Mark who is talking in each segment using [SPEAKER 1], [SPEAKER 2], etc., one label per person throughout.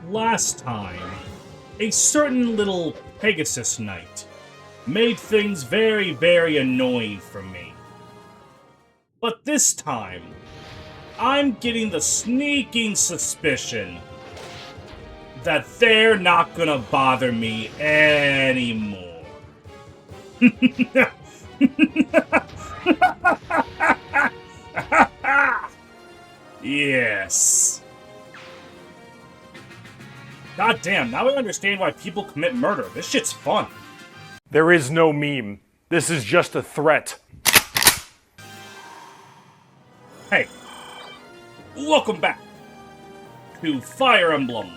[SPEAKER 1] Last time, a certain little Pegasus Knight made things very, very annoying for me. But this time, I'm getting the sneaking suspicion that they're not gonna bother me anymore. Yes. God damn, now I understand why people commit murder. This shit's fun.
[SPEAKER 2] There is no meme. This is just a threat.
[SPEAKER 1] Hey, welcome back to Fire Emblem.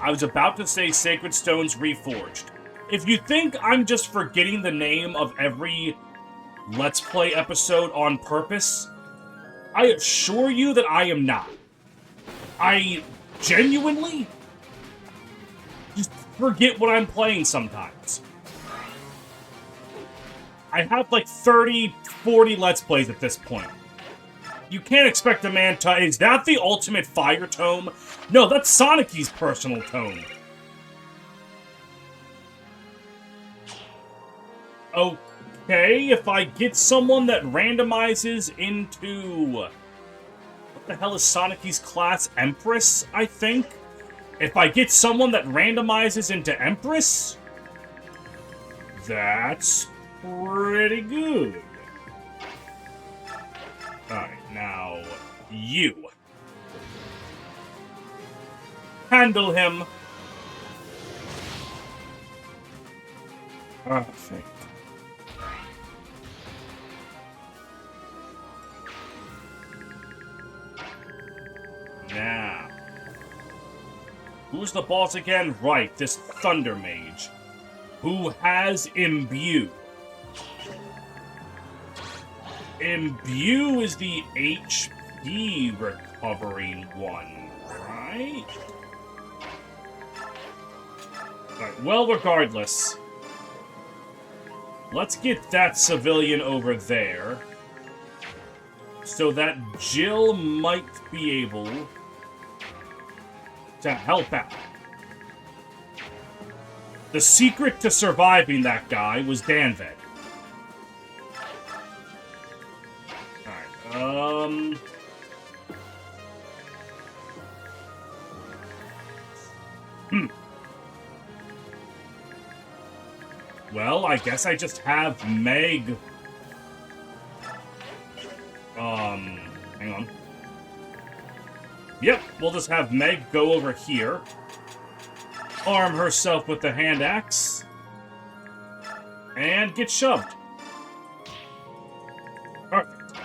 [SPEAKER 1] I was about to say Sacred Stones Reforged. If you think I'm just forgetting the name of every Let's Play episode on purpose, I assure you that I am not. I genuinely just forget what I'm playing sometimes. I have like 30, 40 Let's Plays at this point. You can't expect a man to... Is that the ultimate fire tome? No, that's Sonicy's personal tome. Okay, if I get someone that randomizes into... What the hell is Sonicy's class? Empress, I think? If I get someone that randomizes into Empress, that's pretty good. Alright, now, you. Handle him. Perfect. Now, who's the boss again? Right, this Thunder Mage, who has Imbue. Imbue is the HP recovering one, right? Alright, well, regardless, let's get that civilian over there so that Jill might be able to help out. The secret to surviving that guy was Danved. Alright, Well, I guess I just have Meg... hang on. Yep, we'll just have Meg go over here, arm herself with the hand axe, and get shoved. Perfect.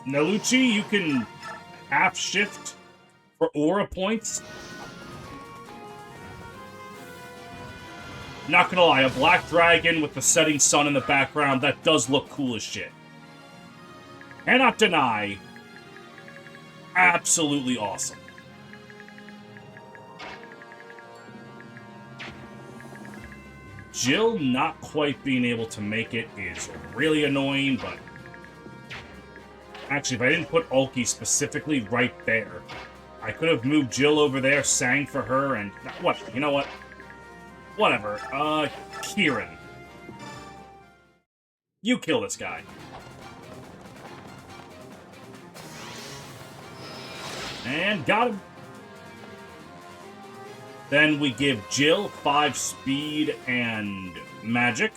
[SPEAKER 1] Nalucci, you can half shift for aura points. Not gonna lie, a black dragon with the setting sun in the background, that does look cool as shit. Cannot deny, absolutely awesome. Jill not quite being able to make it is really annoying, but... Actually, if I didn't put Ulki specifically right there, I could have moved Jill over there, sang for her, and... What? You know what? Whatever. Kieran. You kill this guy. And got him. Then we give Jill 5 speed and magic.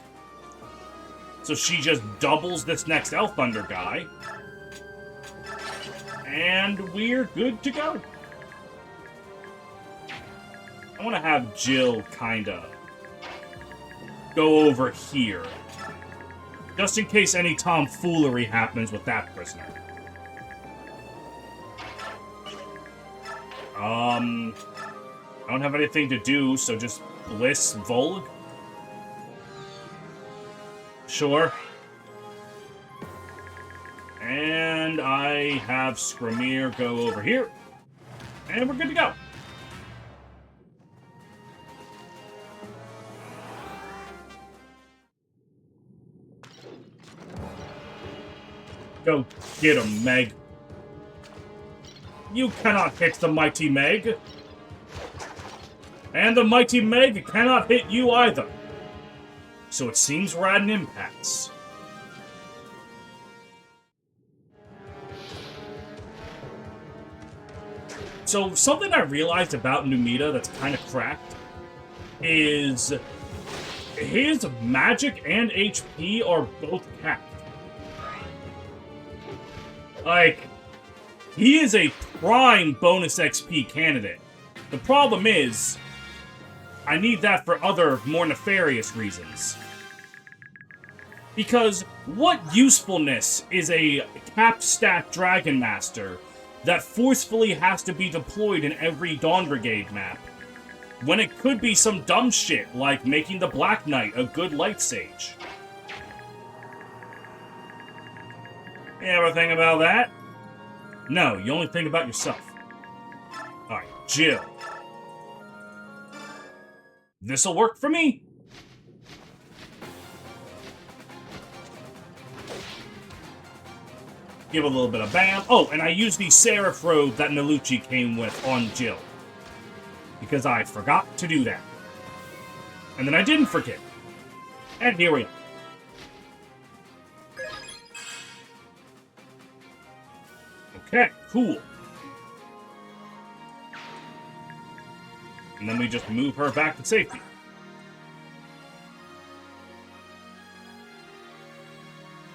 [SPEAKER 1] So she just doubles this next Elf Thunder guy. And we're good to go. I want to have Jill kinda go over here. Just in case any tomfoolery happens with that prisoner. I don't have anything to do, so just Bliss Volg. Sure. And I have Skramir go over here. And we're good to go. Go get him, Meg. You cannot hit the Mighty Meg. And the Mighty Meg cannot hit you either. So it seems we're at an impasse. So something I realized about Numita that's kind of cracked is his magic and HP are both capped. Like, he is a prime bonus XP candidate. The problem is, I need that for other, more nefarious reasons. Because what usefulness is a cap stat Dragon Master that forcefully has to be deployed in every Dawn Brigade map, when it could be some dumb shit like making the Black Knight a good Light Sage? You ever think about that? No, you only think about yourself. Alright, Jill. This'll work for me. Give a little bit of bam. Oh, and I used the Seraph robe that Nalucci came with on Jill, because I forgot to do that. And then I didn't forget. And here we are. Okay, cool. And then we just move her back to safety.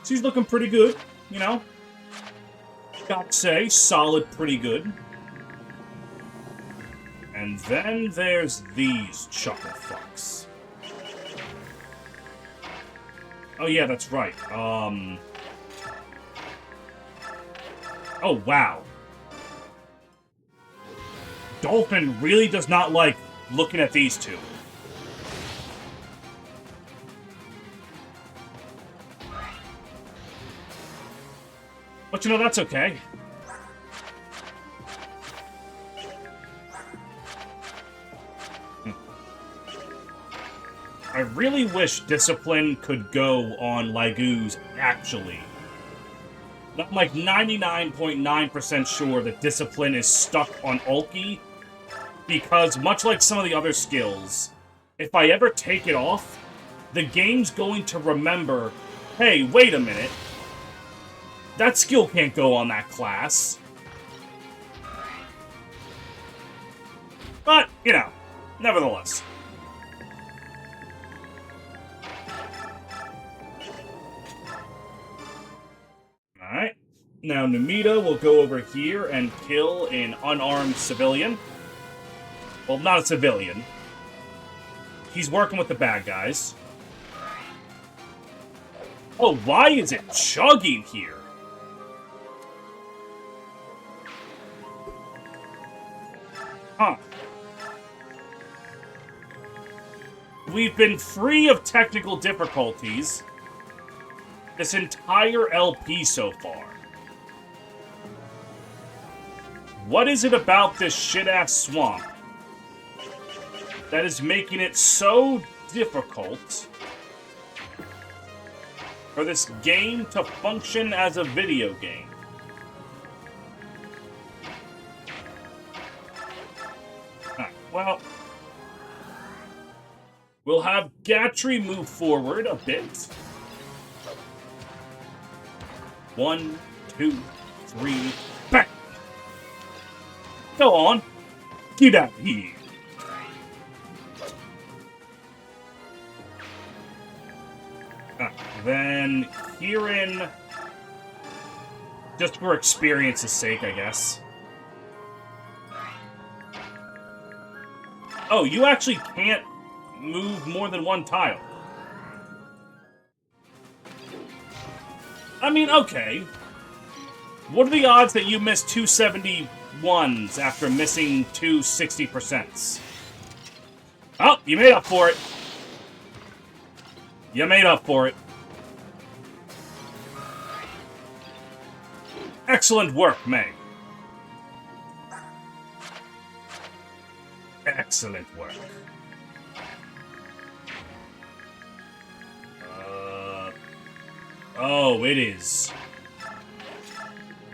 [SPEAKER 1] She's looking pretty good, you know. Gotta say, solid, pretty good. And then there's these chuckle fucks. Oh yeah, that's right. Oh, wow. Dolphin really does not like looking at these two. But you know, that's okay. I really wish Discipline could go on Laguz, actually. I'm like 99.9% sure that Discipline is stuck on Ulki, because much like some of the other skills, if I ever take it off, the game's going to remember, hey, wait a minute, that skill can't go on that class. But, you know, nevertheless. Alright. Now, Numita will go over here and kill an unarmed civilian. Well, not a civilian. He's working with the bad guys. Oh, why is it chugging here? Huh. We've been free of technical difficulties this entire LP so far. What is it about this shit-ass swamp that is making it so difficult for this game to function as a video game? Alright, well, we'll have Gatry move forward a bit. 1, 2, 3, bang! Go on, get out here. Then Kieran, just for experience's sake, I guess. Oh, you actually can't move more than one tile. I mean, okay. What are the odds that you miss 271s after missing 260%? Oh, you made up for it. You made up for it. Excellent work, May. Excellent work. Oh, it is.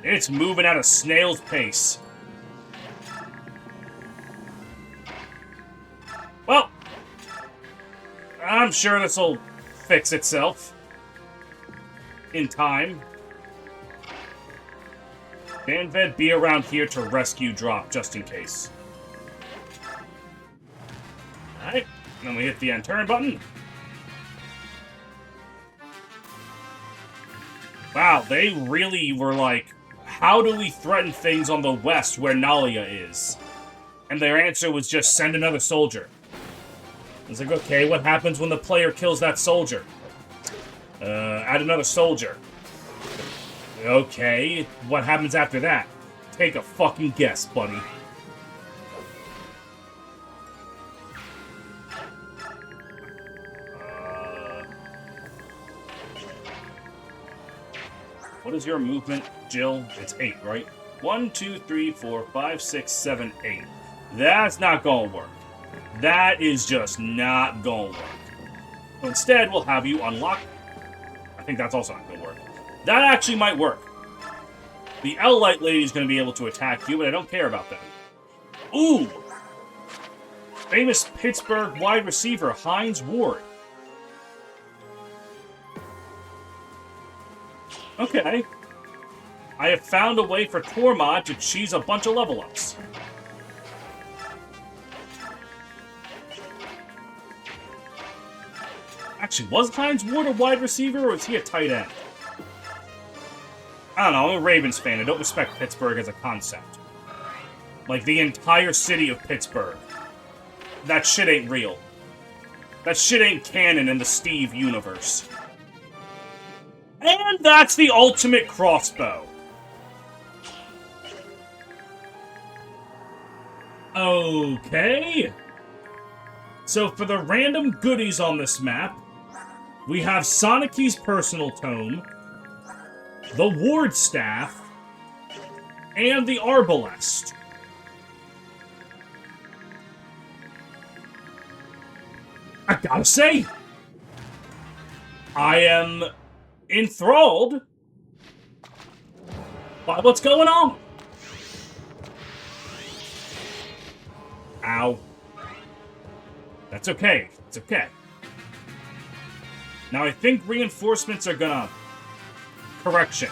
[SPEAKER 1] It's moving at a snail's pace. I'm sure this will fix itself in time. Danved, be around here to rescue Drop, just in case. Alright, then we hit the end turn button. Wow, they really were like, how do we threaten things on the west where Nalia is? And their answer was just send another soldier. I was like, okay, what happens when the player kills that soldier? Add another soldier. Okay, what happens after that? Take a fucking guess, buddy. What is your movement, Jill? It's 8, right? 1, 2, 3, 4, 5, 6, 7, 8. That's not gonna work. That is just not gonna work. So instead, we'll have you unlock... I think that's also not gonna work. That actually might work. The L-Light Lady is going to be able to attack you, but I don't care about that. Ooh! Famous Pittsburgh wide receiver, Hines Ward. Okay. I have found a way for Tormod to cheese a bunch of level-ups. Actually, was Hines Ward a wide receiver, or is he a tight end? I don't know, I'm a Ravens fan. I don't respect Pittsburgh as a concept. Like, the entire city of Pittsburgh. That shit ain't real. That shit ain't canon in the Steve universe. And that's the ultimate crossbow. Okay. So for the random goodies on this map, we have Sonicy's personal tome, the Ward Staff, and the Arbalest. I gotta say, I am enthralled by what's going on. Ow. That's okay. It's okay. Now I think reinforcements are gonna... Correction.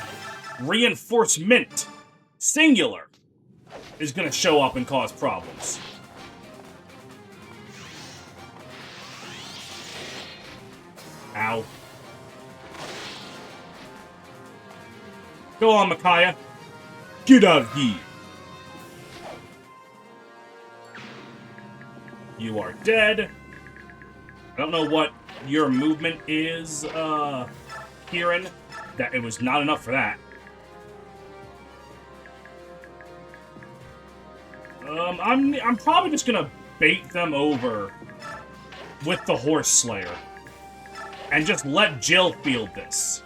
[SPEAKER 1] Reinforcement, singular, is gonna show up and cause problems. Ow. Go on, Micaiah. Get out of here. You are dead. I don't know what your movement is, Kieran. That it was not enough for that. I'm probably just gonna bait them over with the Horse Slayer and just let Jill field this.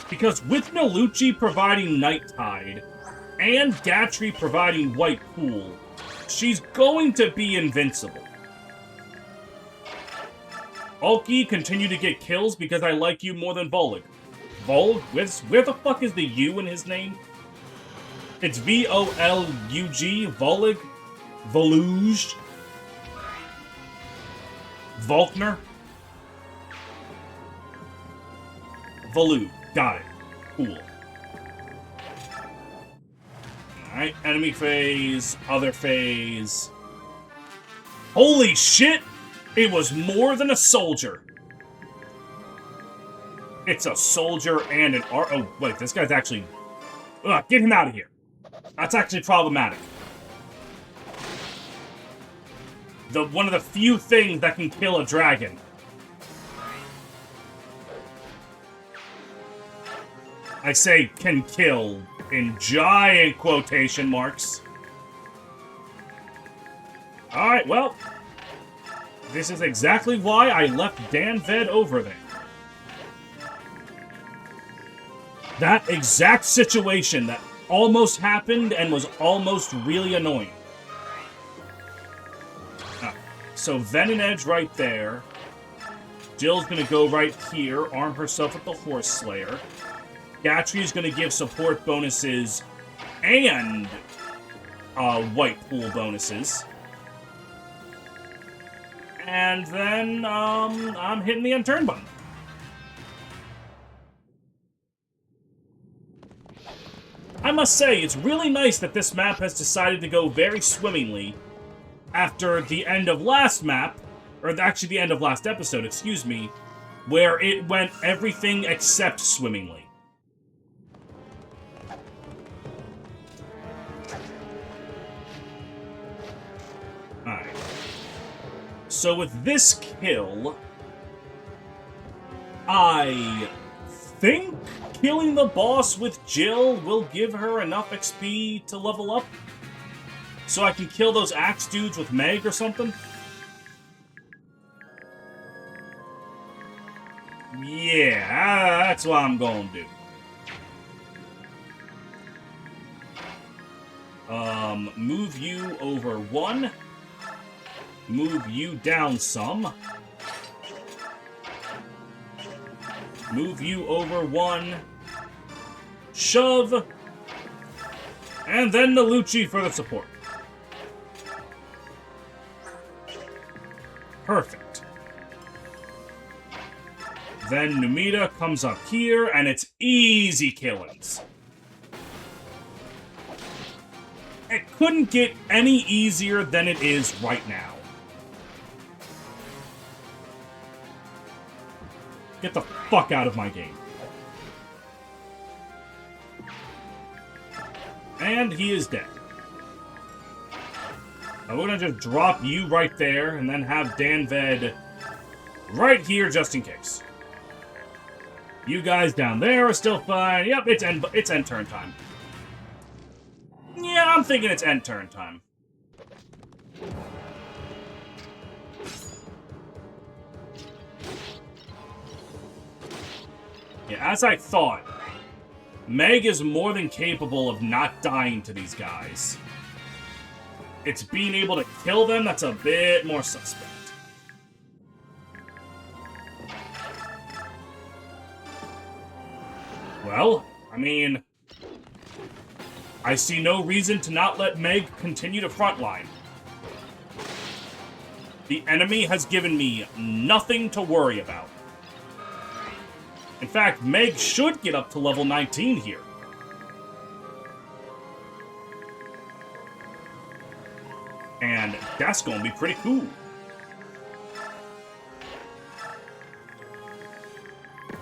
[SPEAKER 1] Because with Nalucci providing Night Tide and Gatry providing White Pool, she's going to be invincible. Ulki, continue to get kills because I like you more than Volig. Where the fuck is the U in his name? It's V-O-L-U-G, Volig, Voluge, Volkner, Volu. Got it. Cool. Alright, enemy phase, other phase. Holy shit! It was more than a soldier. It's a soldier and an R... Oh, wait, this guy's actually... Ugh, get him out of here. That's actually problematic. One of the few things that can kill a dragon. I say can kill in giant quotation marks. Alright, well... This is exactly why I left Danved over there. That exact situation that almost happened and was almost really annoying. So Venom Edge right there. Jill's gonna go right here, arm herself with the Horse Slayer. Gatry's gonna give support bonuses and White Pool bonuses. And then, I'm hitting the end turn button. I must say, it's really nice that this map has decided to go very swimmingly after the end of last map, or actually the end of last episode, excuse me, where it went everything except swimmingly. Alright. So with this kill, I think killing the boss with Jill will give her enough XP to level up. So I can kill those axe dudes with Meg or something. Yeah, that's what I'm gonna do. Move you over 1. Move you down some. Move you over 1. Shove. And then the Lucci for the support. Perfect. Then Numita comes up here, and it's easy killings. It couldn't get any easier than it is right now. Get the fuck out of my game. And he is dead. Now we're gonna just drop you right there, and then have Danved right here just in case. You guys down there are still fine. Yep, it's end turn time. Yeah, I'm thinking it's end turn time. Yeah, as I thought, Meg is more than capable of not dying to these guys. It's being able to kill them that's a bit more suspect. Well, I mean, I see no reason to not let Meg continue to frontline. The enemy has given me nothing to worry about. In fact, Meg should get up to level 19 here. And that's gonna be pretty cool.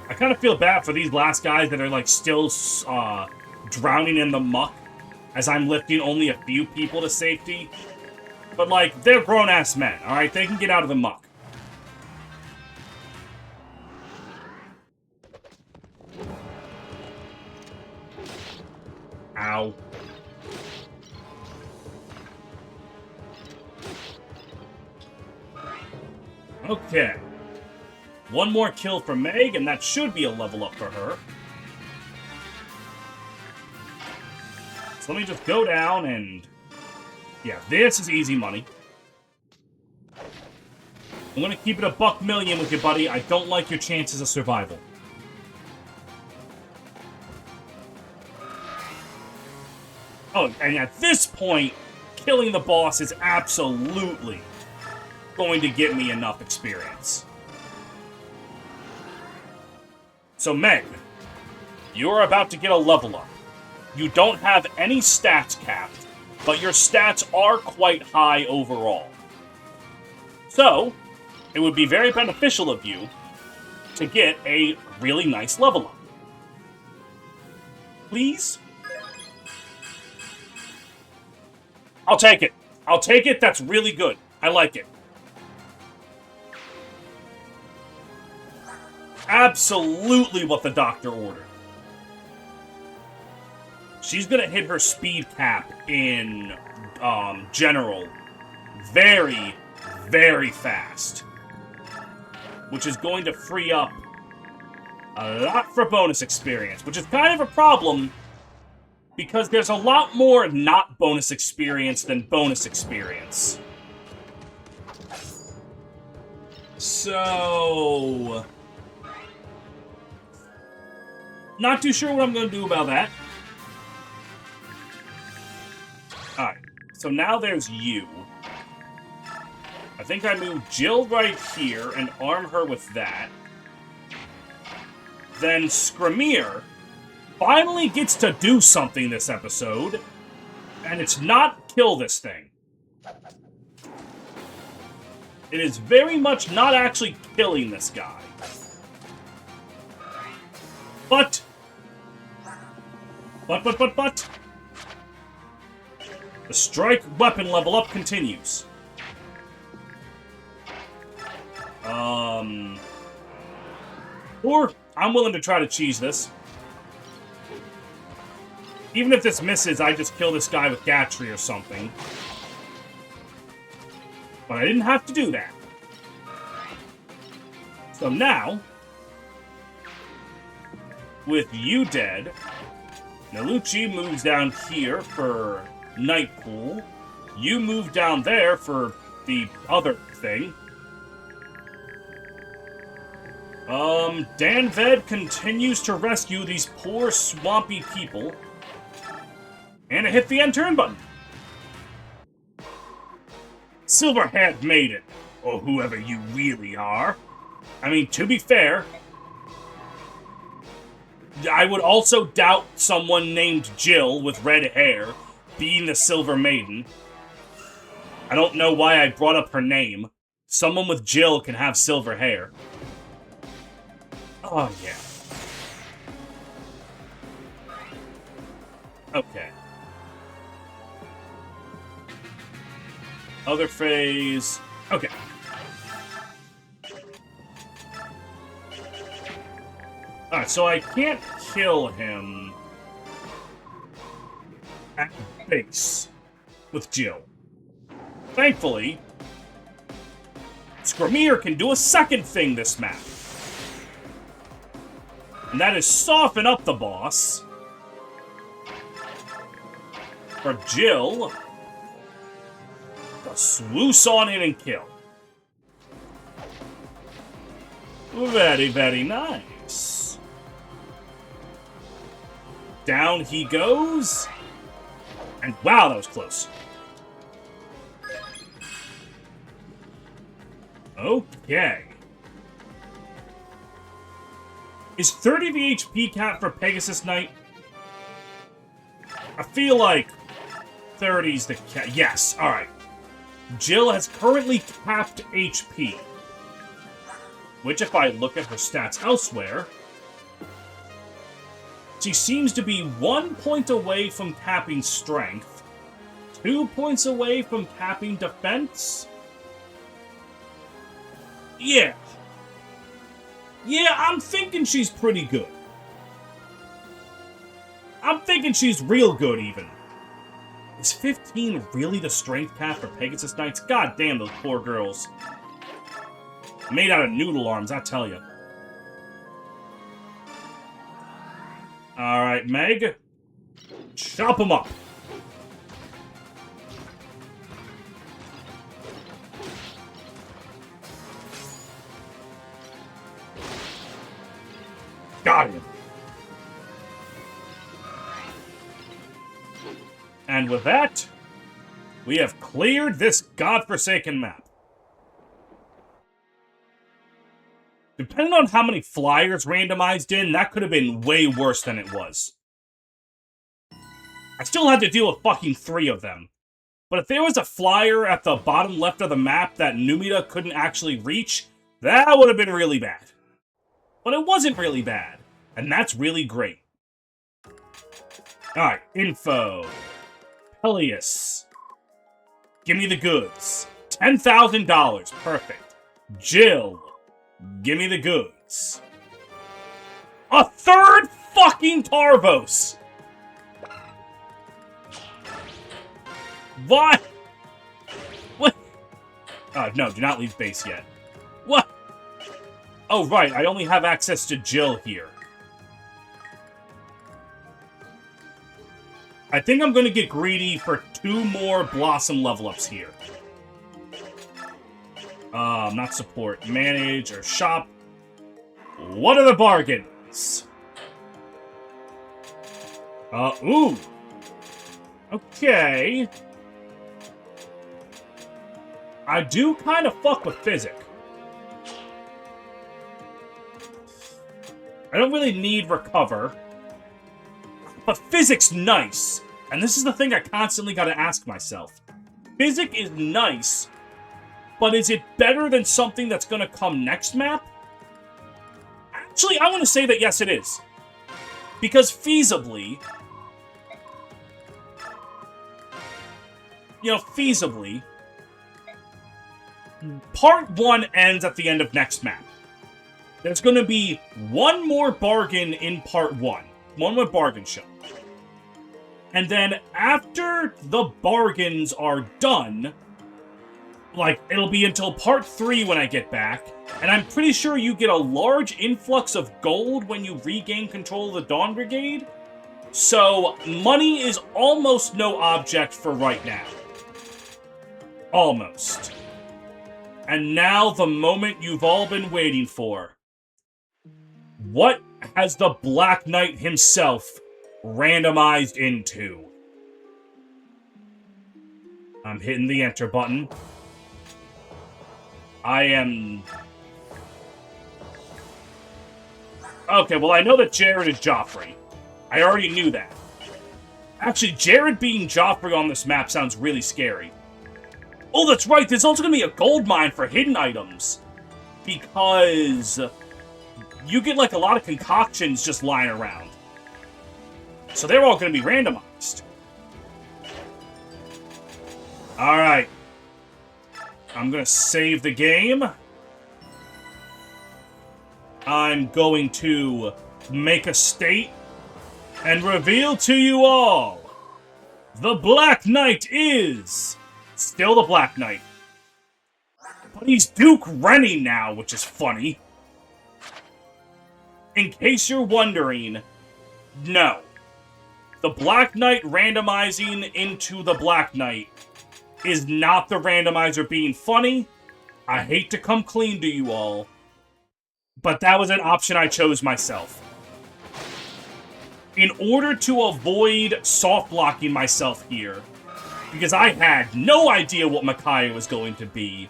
[SPEAKER 1] I kind of feel bad for these last guys that are, like, still drowning in the muck as I'm lifting only a few people to safety. But, like, they're grown-ass men, alright? They can get out of the muck. Ow. Okay. One more kill for Meg, and that should be a level up for her. So let me just go down and... yeah, this is easy money. I'm gonna keep it a $1,000,000 with you, buddy. I don't like your chances of survival. Oh, and at this point, killing the boss is absolutely going to get me enough experience. So, Meg, you're about to get a level up. You don't have any stats capped, but your stats are quite high overall. So, it would be very beneficial of you to get a really nice level up. Please? I'll take it. I'll take it. That's really good. I like it. Absolutely what the doctor ordered. She's gonna hit her speed cap in general very, very fast. Which is going to free up a lot for bonus experience, which is kind of a problem because there's a lot more not bonus experience than bonus experience. So... not too sure what I'm going to do about that. Alright, so now there's you. I think I move Jill right here and arm her with that. Then Skramir finally gets to do something this episode, and it's not kill this thing. It is very much not actually killing this guy. But... The strike weapon level up continues. Or I'm willing to try to cheese this. Even if this misses, I just kill this guy with Gatry or something. But I didn't have to do that. So now, with you dead, Nalucci moves down here for Nightpool. You move down there for the other thing. Danved continues to rescue these poor swampy people. And I hit the end turn button. Silverhead made it, or whoever you really are. I mean, to be fair, I would also doubt someone named Jill with red hair being the Silver Maiden. I don't know why I brought up her name. Someone with Jill can have silver hair. Oh, yeah. Okay. Other phase. Okay. Alright, so I can't kill him at base with Jill. Thankfully, Skramir can do a second thing this map. And that is soften up the boss. For Jill to swoosh on in and kill. Very, very nice. Down he goes. And wow, that was close. Okay. Is 30 the HP cap for Pegasus Knight? I feel like 30's the cap. Yes, alright. Jill has currently capped HP. Which, if I look at her stats elsewhere, she seems to be 1 point away from capping strength, 2 points away from capping defense. Yeah. Yeah, I'm thinking she's pretty good. I'm thinking she's real good, even. Is 15 really the strength cap for Pegasus Knights? God damn, those poor girls. Made out of noodle arms, I tell you. Alright, Meg. Chop them up. Got him. And with that, we have cleared this godforsaken map. Depending on how many flyers randomized in, that could have been way worse than it was. I still had to deal with fucking 3 of them. But if there was a flyer at the bottom left of the map that Numida couldn't actually reach, that would have been really bad. But it wasn't really bad. And that's really great. Alright, info. Peleus. Give me the goods. $10,000. Perfect. Jill. Give me the goods. A third fucking Tarvos! What? What? No, do not leave base yet. What? Oh, right, I only have access to Jill here. I think I'm gonna get greedy for 2 more Blossom level-ups here. Not support. Manage or shop. What are the bargains? Ooh. Okay. I do kind of fuck with Physic. I don't really need Recover. But Physic's nice. And this is the thing I constantly gotta ask myself. Physic is nice, but is it better than something that's gonna come next map? Actually, I want to say that yes, it is. Because feasibly... feasibly... Part 1 ends at the end of next map. There's gonna be one more bargain in Part 1. One more bargain shop. And then after the bargains are done, like, it'll be until Part 3 when I get back, and I'm pretty sure you get a large influx of gold when you regain control of the Dawn Brigade. So, money is almost no object for right now. Almost. And now the moment you've all been waiting for. What has the Black Knight himself randomized into? I'm hitting the enter button. I am... Okay, well, I know that Jared is Joffrey. I already knew that. Actually, Jared being Joffrey on this map sounds really scary. Oh, that's right, there's also going to be a gold mine for hidden items. Because... you get, like, a lot of concoctions just lying around. So they're all going to be randomized. Alright. I'm going to save the game. I'm going to make a state and reveal to you all the Black Knight is still the Black Knight. But he's Duke Rennie now, which is funny. In case you're wondering, no. The Black Knight randomizing into the Black Knight is not the randomizer being funny. I hate to come clean to you all, but that was an option I chose myself. In order to avoid soft-locking myself here, because I had no idea what Micaiah was going to be,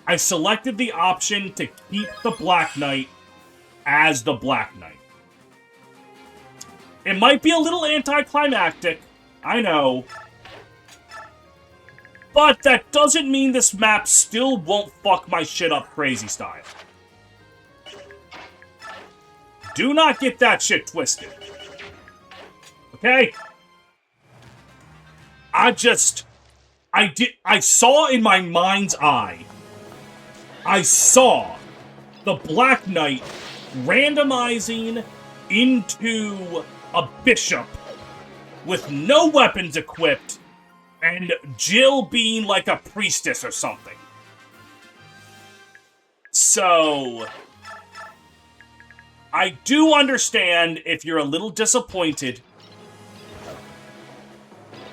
[SPEAKER 1] I selected the option to keep the Black Knight as the Black Knight. It might be a little anticlimactic, I know, but that doesn't mean this map still won't fuck my shit up crazy style. Do not get that shit twisted. Okay? I saw in my mind's eye, I saw the Black Knight randomizing into a bishop with no weapons equipped and Jill being like a priestess or something. So, I do understand if you're a little disappointed,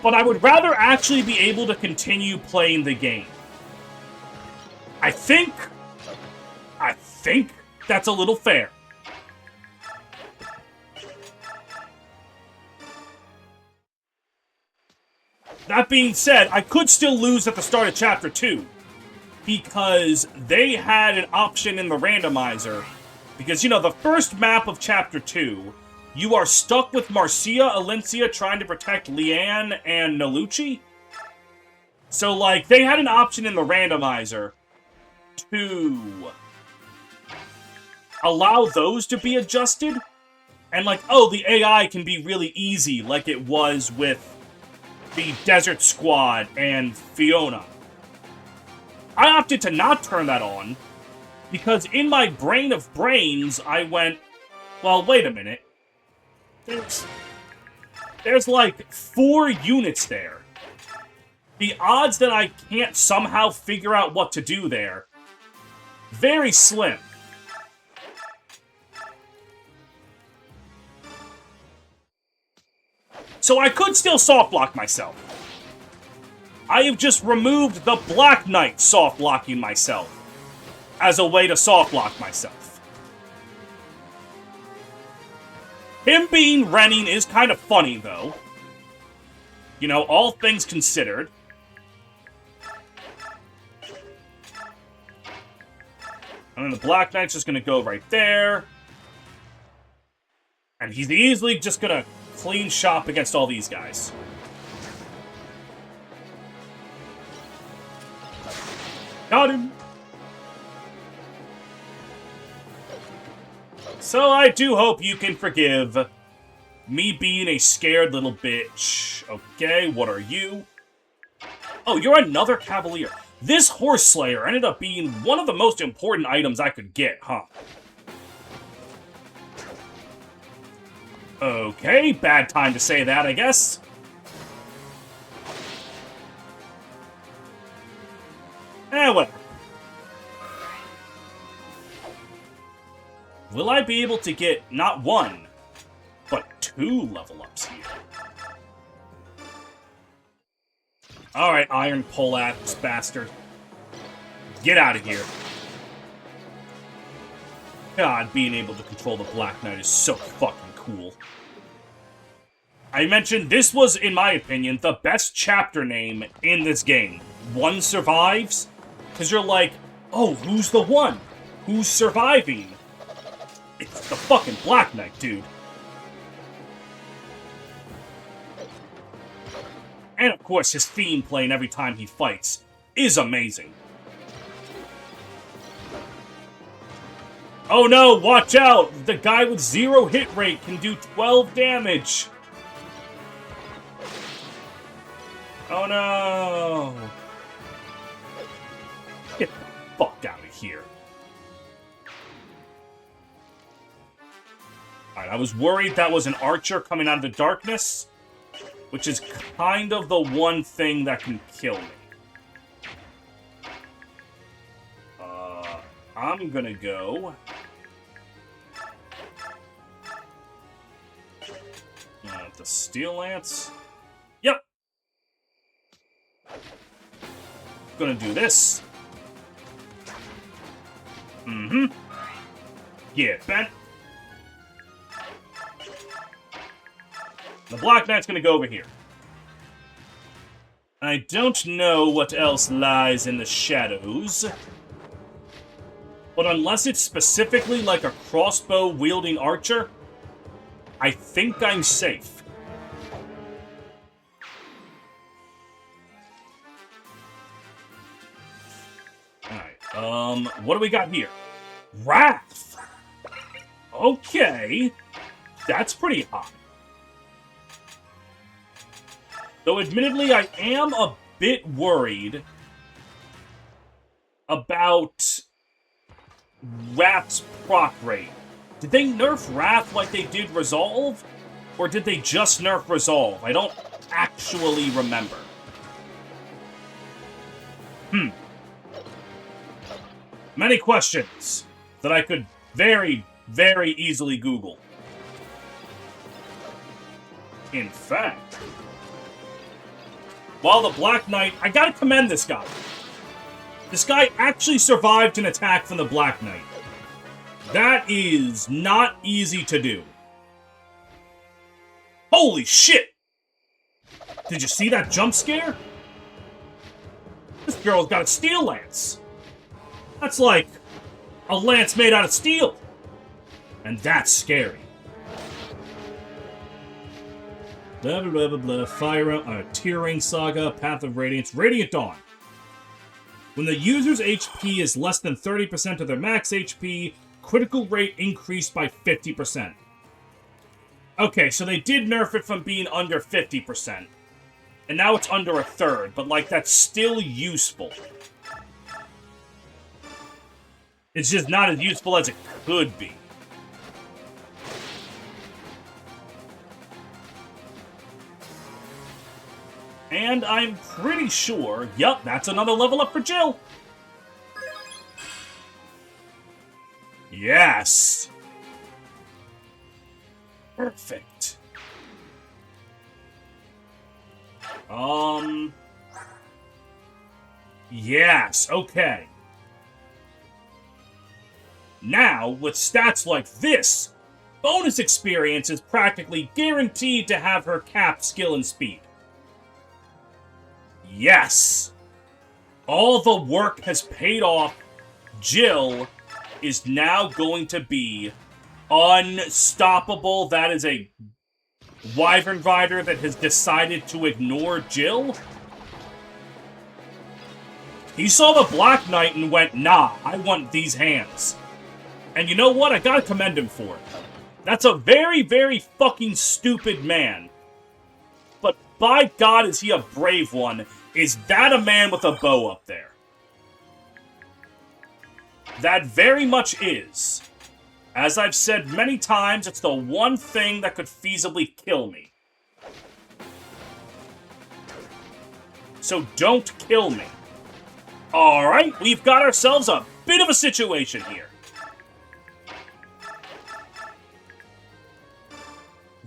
[SPEAKER 1] but I would rather actually be able to continue playing the game. I think that's a little fair. That being said, I could still lose at the start of Chapter 2, because they had an option in the randomizer, because, the first map of Chapter 2, you are stuck with Marcia Alencia trying to protect Leanne and Nalucci. So, they had an option in the randomizer to allow those to be adjusted, and, the AI can be really easy, like it was with the Desert Squad and Fiona. I opted to not turn that on, because in my brain of brains, I went, well, wait a minute. There's 4 units there. The odds that I can't somehow figure out what to do there, very slim. So I could still soft-lock myself. I have just removed the Black Knight soft-locking myself as a way to soft-lock myself. Him being Renning is kind of funny, though. All things considered. And then the Black Knight's just gonna go right there. And he's easily just gonna clean shop against all these guys. Got him! So I do hope you can forgive me being a scared little bitch. Okay, what are you? Oh, you're another Cavalier. This Horse Slayer ended up being one of the most important items I could get, huh? Okay, bad time to say that, I guess. Whatever. Will I be able to get not one, but 2 level ups here? Alright, Iron Poleaxe bastard. Get out of here. God, being able to control the Black Knight is so fucking cool. I mentioned this was, in my opinion, the best chapter name in this game. One survives, because you're like, oh, who's the one? Who's surviving? It's the fucking Black Knight, dude. And of course, his theme playing every time he fights is amazing. Oh no, watch out! The guy with 0 hit rate can do 12 damage! Oh no! Get the fuck out of here. Alright, I was worried that was an archer coming out of the darkness, which is kind of the one thing that can kill me. I'm gonna go... the Steel Lance. Yep. Gonna do this. Mm-hmm. Yeah, Ben. The Black Knight's gonna go over here. I don't know what else lies in the shadows. But unless it's specifically like a crossbow-wielding archer, I think I'm safe. Alright, what do we got here? Wrath! Okay. That's pretty hot. Though admittedly, I am a bit worried about Wrath's proc rate. Did they nerf Wrath like they did Resolve? Or did they just nerf Resolve? I don't actually remember. Many questions that I could very, very easily Google. In fact, while the Black Knight, I gotta commend this guy. This guy actually survived an attack from the Black Knight. That is not easy to do. Holy shit! Did you see that jump scare? This girl's got a steel lance. That's like a lance made out of steel. And that's scary. Blah, blah, blah, blah, blah. Fire, Tearing Saga, Path of Radiance, Radiant Dawn. When the user's HP is less than 30% of their max HP, critical rate increased by 50%. Okay, so they did nerf it from being under 50%. And now it's under a third, but like, that's still useful. It's just not as useful as it could be. And I'm pretty sure, yep, that's another level up for Jill. Yes. Perfect. Yes, okay. Now, with stats like this, bonus experience is practically guaranteed to have her cap skill and speed. Yes! All the work has paid off. Jill is now going to be unstoppable. That is a Wyvern Rider that has decided to ignore Jill. He saw the Black Knight and went, nah, I want these hands. And you know what? I gotta commend him for it. That's a very, very fucking stupid man. But by God, is he a brave one. Is that a man with a bow up there? That very much is. As I've said many times, it's the one thing that could feasibly kill me. So don't kill me. Alright, we've got ourselves a bit of a situation here.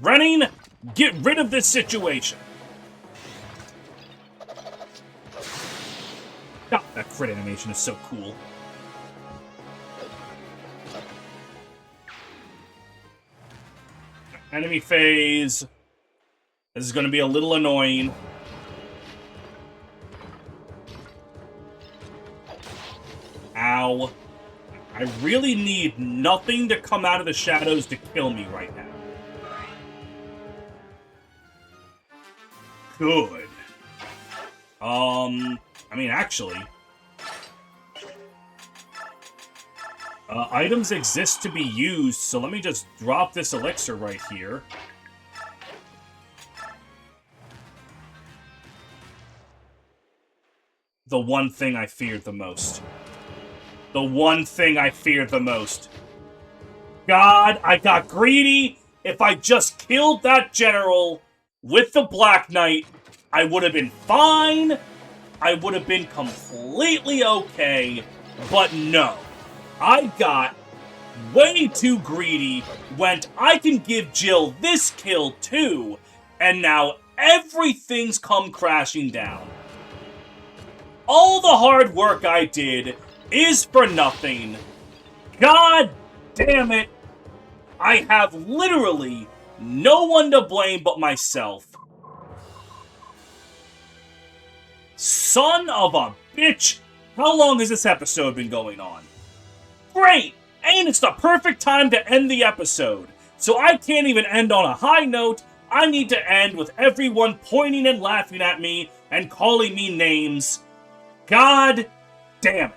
[SPEAKER 1] Renning, get rid of this situation. God, that crit animation is so cool. Enemy phase. This is going to be a little annoying. Ow. I really need nothing to come out of the shadows to kill me right now. Good. I mean, actually... items exist to be used, so let me just drop this elixir right here. The one thing I feared the most. The one thing I feared the most. God, I got greedy. If I just killed that general with the Black Knight, I would have been fine. I would have been completely okay. But no. I got way too greedy, went, I can give Jill this kill too, and now everything's come crashing down. All the hard work I did is for nothing. God damn it. I have literally no one to blame but myself. Son of a bitch. How long has this episode been going on? Great! And it's the perfect time to end the episode. So I can't even end on a high note. I need to end with everyone pointing and laughing at me and calling me names. God damn it.